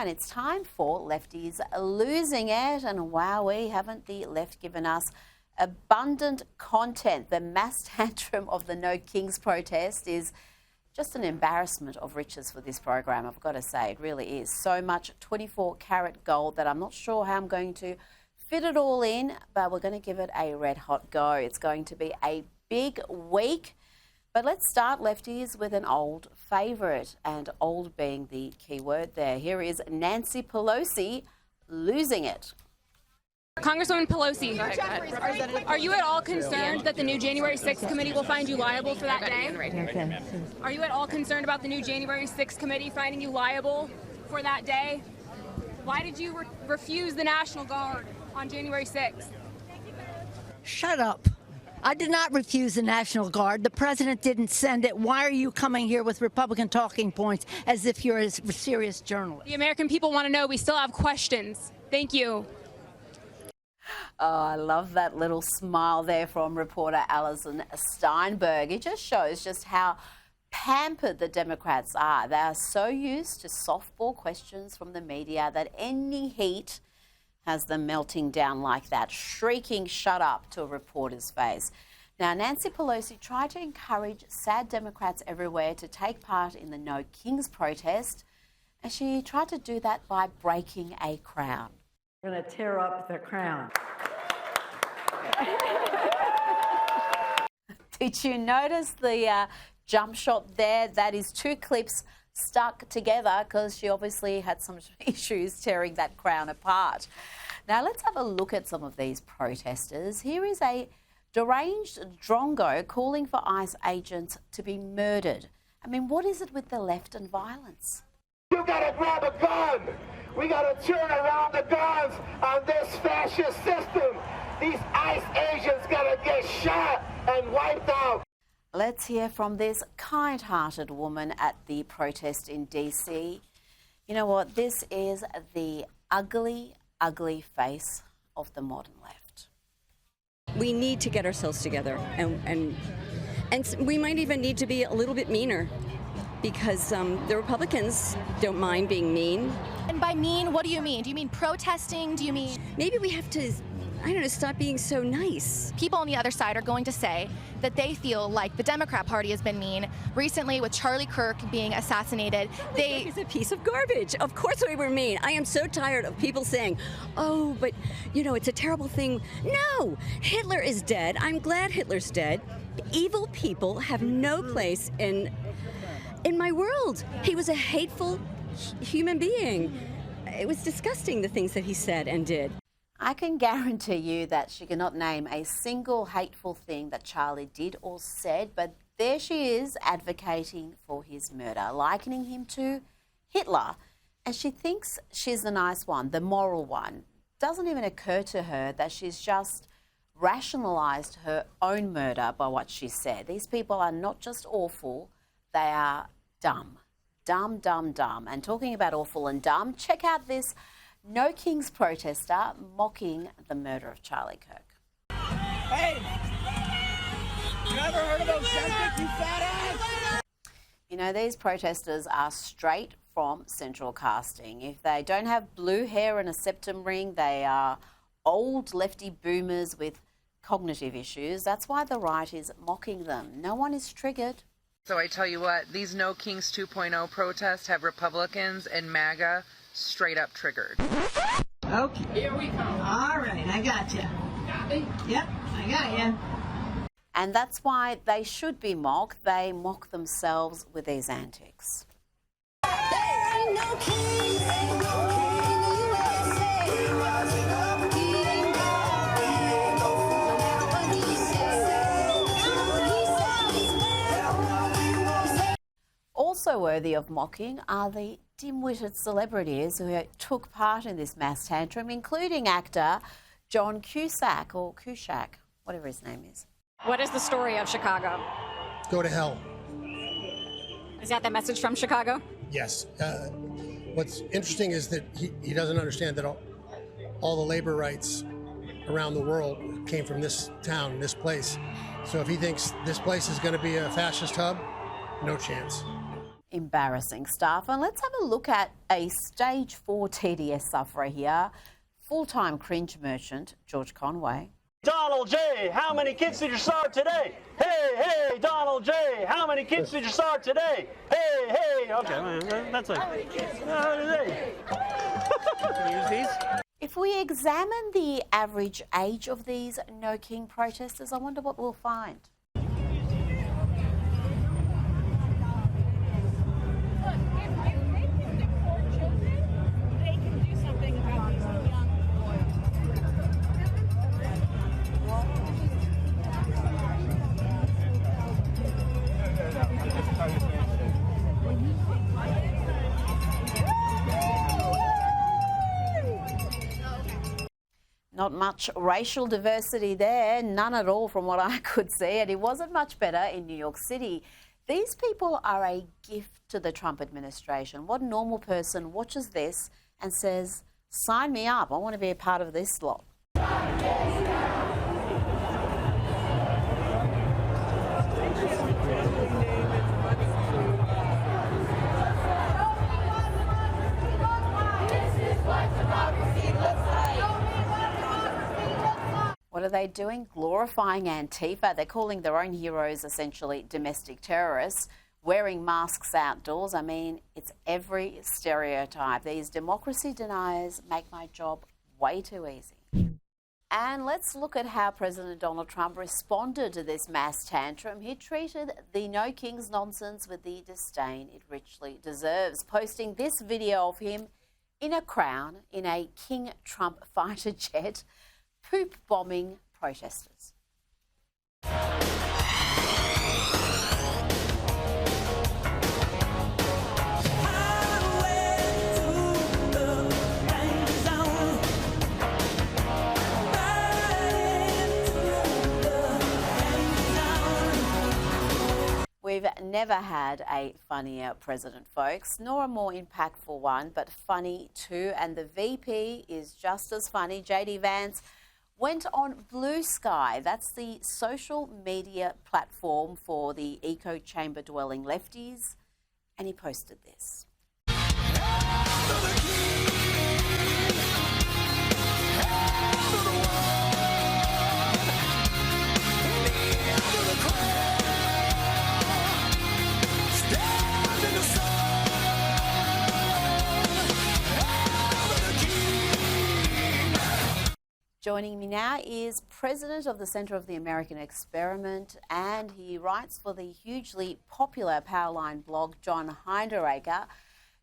And it's time for Lefties Losing It. And wowee, haven't the left given us abundant content? The mass tantrum of the No Kings protest is just an embarrassment of riches for this program, I've got to say. It really is. So much 24-carat gold that I'm not sure how I'm going to fit it all in, but we're going to give it a red-hot go. It's going to be a big week. But let's start, Lefties, with an old favourite, and old being the key word there. Here is Nancy Pelosi losing it. Congresswoman Pelosi, are you at all concerned that the new January 6th committee will find you liable for that day? Are you at all concerned about the new January 6th committee finding you liable for that day? Why did you refuse the National Guard on January 6th? Shut up. I did not refuse the National Guard. The president didn't send it. Why are you coming here with Republican talking points as if you're a serious journalist? The American people want to know. We still have questions. Thank you. Oh, I love that little smile there from reporter Alison Steinberg. It just shows just how pampered the Democrats are. They are so used to softball questions from the media that any heat has them melting down like that, shrieking "shut up" to a reporter's face. Now, Nancy Pelosi tried to encourage sad Democrats everywhere to take part in the No Kings protest, and she tried to do that by breaking a crown. We're going to tear up the crown. Did you notice the jump shot there? That is two clips stuck together because she obviously had some issues tearing that crown apart. Now let's have a look at some of these protesters. Here is a deranged drongo calling for ICE agents to be murdered. I mean, what is it with the left and violence? You gotta grab a gun. We gotta turn around the guns on this fascist system. These ICE agents gotta get shot and wiped out. Let's hear from this kind-hearted woman at the protest in DC. You know what? This is the ugly, ugly face of the modern left. We need to get ourselves together, and we might even need to be a little bit meaner, because the Republicans don't mind being mean. And by mean, what do you mean? Do you mean protesting? Do you mean... Maybe we have to, I don't know, stop being so nice. People on the other side are going to say that they feel like the Democrat Party has been mean. Recently, with Charlie Kirk being assassinated, He's a piece of garbage. Of course we were mean. I am so tired of people saying, oh, but, you know, it's a terrible thing. No, Hitler is dead. I'm glad Hitler's dead. Evil people have no place in my world. He was a hateful human being. It was disgusting, the things that he said and did. I can guarantee you that she cannot name a single hateful thing that Charlie did or said, but there she is advocating for his murder, likening him to Hitler. And she thinks she's the nice one, the moral one. Doesn't even occur to her that she's just rationalised her own murder by what she said. These people are not just awful, they are dumb. Dumb, dumb, dumb. And talking about awful and dumb, check out this No Kings protester mocking the murder of Charlie Kirk. Hey, you ever heard of Ozempic, you fat ass? You know, these protesters are straight from central casting. If they don't have blue hair and a septum ring, they are old lefty boomers with cognitive issues. That's why the right is mocking them. No one is triggered. So I tell you what, these No Kings 2.0 protests have Republicans and MAGA straight up triggered. Okay. Here we come. All right, I got you. Got me? Yep, I got you. And that's why they should be mocked. They mock themselves with these antics. Also worthy of mocking are the dim-witted celebrities who took part in this mass tantrum, including actor John Cusack, or Cusack, whatever his name is. What is the story of Chicago? Go to hell. Is that the message from Chicago? Yes. What's interesting is that he doesn't understand that all the labor rights around the world came from this town, this place. So if he thinks this place is going to be a fascist hub, no chance. Embarrassing stuff. And let's have a look at a stage 4 TDS sufferer here, full-time cringe merchant George Conway. Donald J., how many kids did you start today? Hey, Donald J., how many kids did you start today? Hey, okay, that's it. How many kids? Use these? If we examine the average age of these No King protesters, I wonder what we'll find. Not much racial diversity there, none at all from what I could see, and it wasn't much better in New York City. These people are a gift to the Trump administration. What normal person watches this and says, sign me up, I want to be a part of this lot? What are they doing? Glorifying Antifa. They're calling their own heroes essentially domestic terrorists, wearing masks outdoors. I mean, it's every stereotype. These democracy deniers make my job way too easy. And let's look at how President Donald Trump responded to this mass tantrum. He treated the No Kings nonsense with the disdain it richly deserves, posting this video of him in a crown in a King Trump fighter jet, poop bombing protesters. We've never had a funnier president, folks, nor a more impactful one, but funny too. And the VP is just as funny. JD Vance went on Blue Sky. That's the social media platform for the echo chamber dwelling lefties. And he posted this. Joining me now is president of the Center of the American Experiment, and he writes for the hugely popular Powerline blog, John Hinderaker.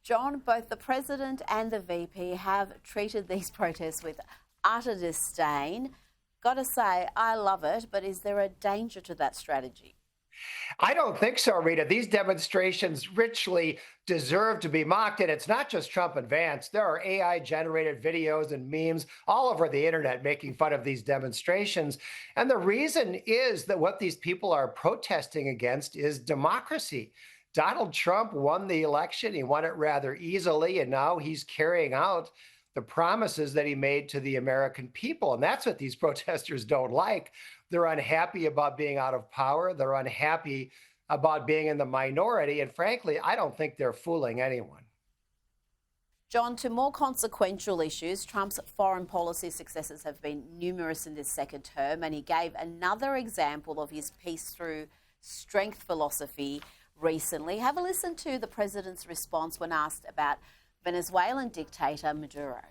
John, both the president and the VP have treated these protests with utter disdain. Got to say, I love it, but is there a danger to that strategy? I don't think so, Rita. These demonstrations richly deserve to be mocked. And it's not just Trump and Vance. There are AI-generated videos and memes all over the internet making fun of these demonstrations. And the reason is that what these people are protesting against is democracy. Donald Trump won the election. He won it rather easily. And now he's carrying out the promises that he made to the American people. And that's what these protesters don't like. They're unhappy about being out of power. They're unhappy about being in the minority. And frankly, I don't think they're fooling anyone. John, to more consequential issues, Trump's foreign policy successes have been numerous in this second term, and he gave another example of his peace through strength philosophy recently. Have a listen to the president's response when asked about Venezuelan dictator Maduro.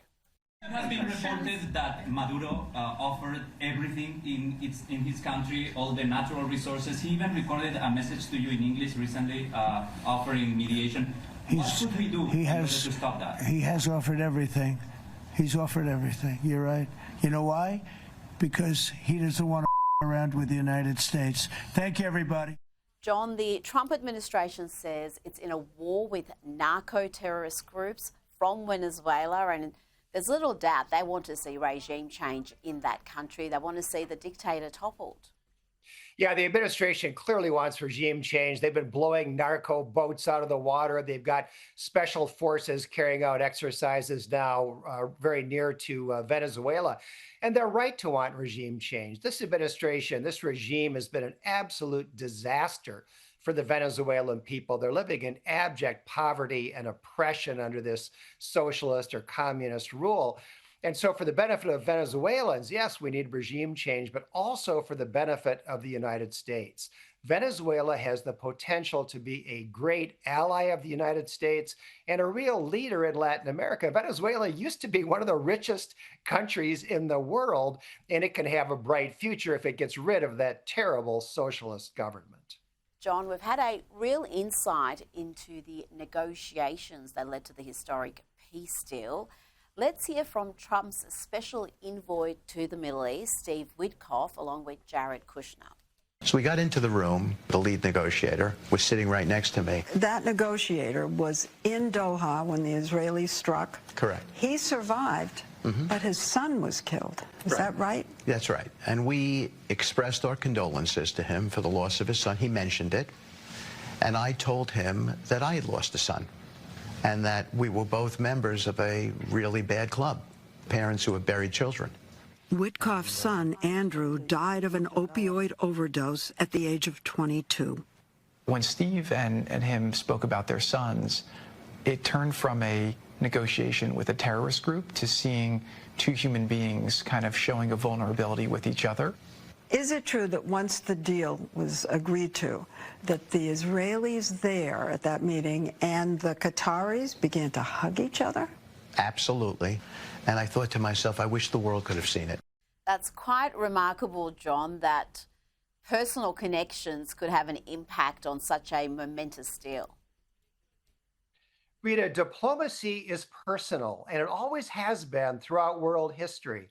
It has been reported that Maduro offered everything in his country, all the natural resources. He even recorded a message to you in English recently, offering mediation. What should we do in order to stop that? He has offered everything. He's offered everything. You're right. You know why? Because he doesn't want to around with the United States. Thank you, everybody. John, the Trump administration says it's in a war with narco-terrorist groups from Venezuela, and there's little doubt they want to see regime change in that country. They want to see the dictator toppled. Yeah, the administration clearly wants regime change. They've been blowing narco boats out of the water. They've got special forces carrying out exercises now very near to Venezuela. And they're right to want regime change. This administration, this regime has been an absolute disaster for the Venezuelan people. They're living in abject poverty and oppression under this socialist or communist rule. And so for the benefit of Venezuelans, yes, we need regime change, but also for the benefit of the United States. Venezuela has the potential to be a great ally of the United States and a real leader in Latin America. Venezuela used to be one of the richest countries in the world, and it can have a bright future if it gets rid of that terrible socialist government. John, we've had a real insight into the negotiations that led to the historic peace deal. Let's hear from Trump's special envoy to the Middle East, Steve Witkoff, along with Jared Kushner. So we got into the room. The lead negotiator was sitting right next to me. That negotiator was in Doha when the Israelis struck. Correct. He survived, but his son was killed. Is that right? That's right. And we expressed our condolences to him for the loss of his son. He mentioned it. And I told him that I had lost a son and that we were both members of a really bad club, parents who have buried children. Witkoff's son, Andrew, died of an opioid overdose at the age of 22. When Steve and him spoke about their sons, it turned from a negotiation with a terrorist group to seeing two human beings kind of showing a vulnerability with each other. Is it true that once the deal was agreed to, that the Israelis there at that meeting and the Qataris began to hug each other? Absolutely. And I thought to myself, I wish the world could have seen it. That's quite remarkable, John, that personal connections could have an impact on such a momentous deal. Rita, diplomacy is personal, and it always has been throughout world history.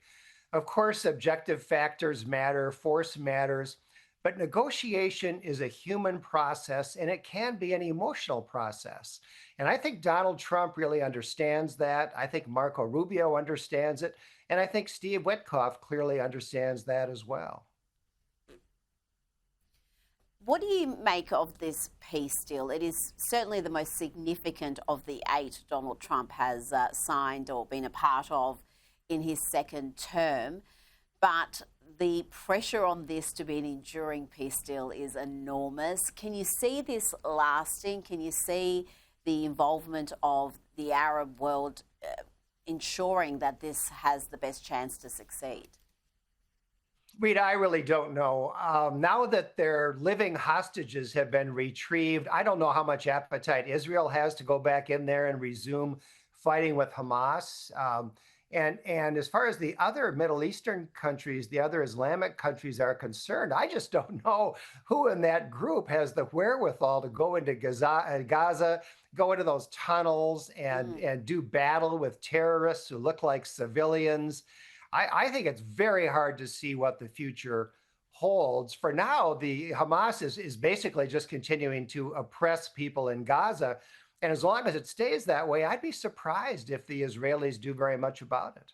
Of course, objective factors matter, force matters, but negotiation is a human process, and it can be an emotional process. And I think Donald Trump really understands that. I think Marco Rubio understands it. And I think Steve Witkoff clearly understands that as well. What do you make of this peace deal? It is certainly the most significant of the 8 Donald Trump has signed or been a part of in his second term. But the pressure on this to be an enduring peace deal is enormous. Can you see this lasting? Can you see the involvement of the Arab world ensuring that this has the best chance to succeed? Rita, I really don't know. Now that their living hostages have been retrieved, I don't know how much appetite Israel has to go back in there and resume fighting with Hamas. And as far as the other Middle Eastern countries, the other Islamic countries are concerned, I just don't know who in that group has the wherewithal to go into Gaza, go into those tunnels and do battle with terrorists who look like civilians. I think it's very hard to see what the future holds. For now, the Hamas is basically just continuing to oppress people in Gaza. And as long as it stays that way, I'd be surprised if the Israelis do very much about it.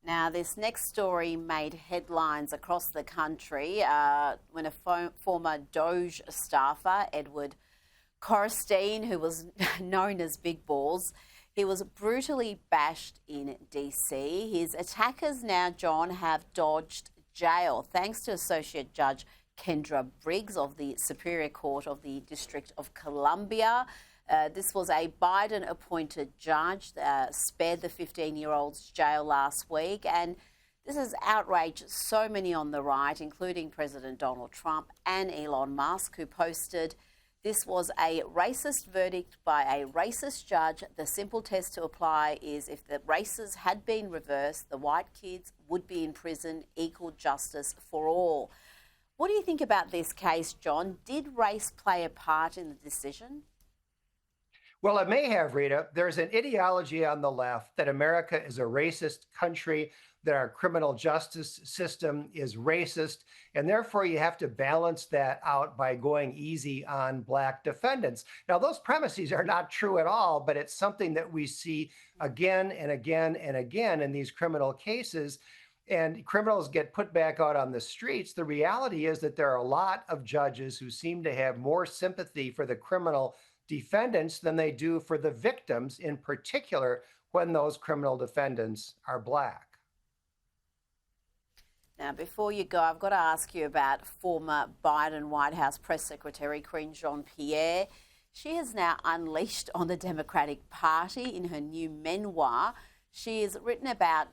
Now, this next story made headlines across the country when a former Doge staffer, Edward Corstein, who was known as Big Balls, he was brutally bashed in DC. His attackers now, John, have dodged jail thanks to Associate Judge Kendra Briggs of the Superior Court of the District of Columbia. This was a Biden-appointed judge that spared the 15-year-old's jail last week. And this has outraged so many on the right, including President Donald Trump and Elon Musk, who posted, "This was a racist verdict by a racist judge. The simple test to apply is if the races had been reversed, the white kids would be in prison. Equal justice for all." What do you think about this case, John? Did race play a part in the decision? Well, it may have, Rita. There's an ideology on the left that America is a racist country, that our criminal justice system is racist, and therefore you have to balance that out by going easy on Black defendants. Now, those premises are not true at all, but it's something that we see again and again and again in these criminal cases. And criminals get put back out on the streets. The reality is that there are a lot of judges who seem to have more sympathy for the criminal defendants than they do for the victims, in particular when those criminal defendants are Black. Now, before you go, I've got to ask you about former Biden White House Press Secretary Queen Jean-Pierre. She has now unleashed on the Democratic Party in her new memoir. She has written about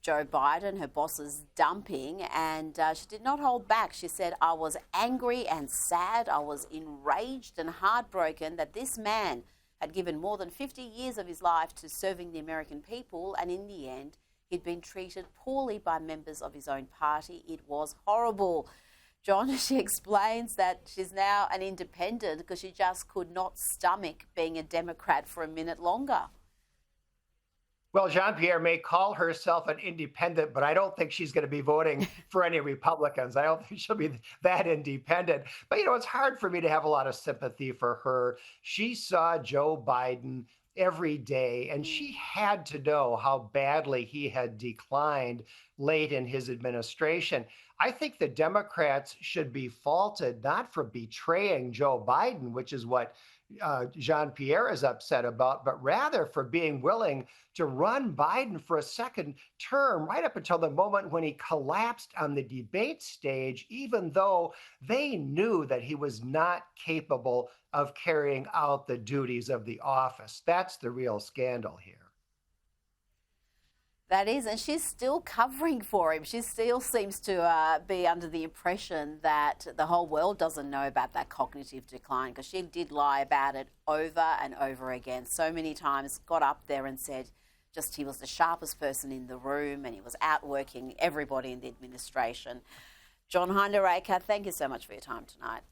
Joe Biden, her boss's dumping, and she did not hold back. She said, "I was angry and sad. I was enraged and heartbroken that this man had given more than 50 years of his life to serving the American people, and in the end, he'd been treated poorly by members of his own party. It was horrible." John, she explains that she's now an independent because she just could not stomach being a Democrat for a minute longer. Well, Jean-Pierre may call herself an independent, but I don't think she's going to be voting for any Republicans. I don't think she'll be that independent. But, it's hard for me to have a lot of sympathy for her. She saw Joe Biden every day, and she had to know how badly he had declined late in his administration. I think the Democrats should be faulted not for betraying Joe Biden, which is what Jean-Pierre is upset about, but rather for being willing to run Biden for a second term right up until the moment when he collapsed on the debate stage, even though they knew that he was not capable of carrying out the duties of the office. That's the real scandal here. That is, and she's still covering for him. She still seems to be under the impression that the whole world doesn't know about that cognitive decline, because she did lie about it over and over again. So many times got up there and said just he was the sharpest person in the room and he was outworking everybody in the administration. John Hinderaker, thank you so much for your time tonight.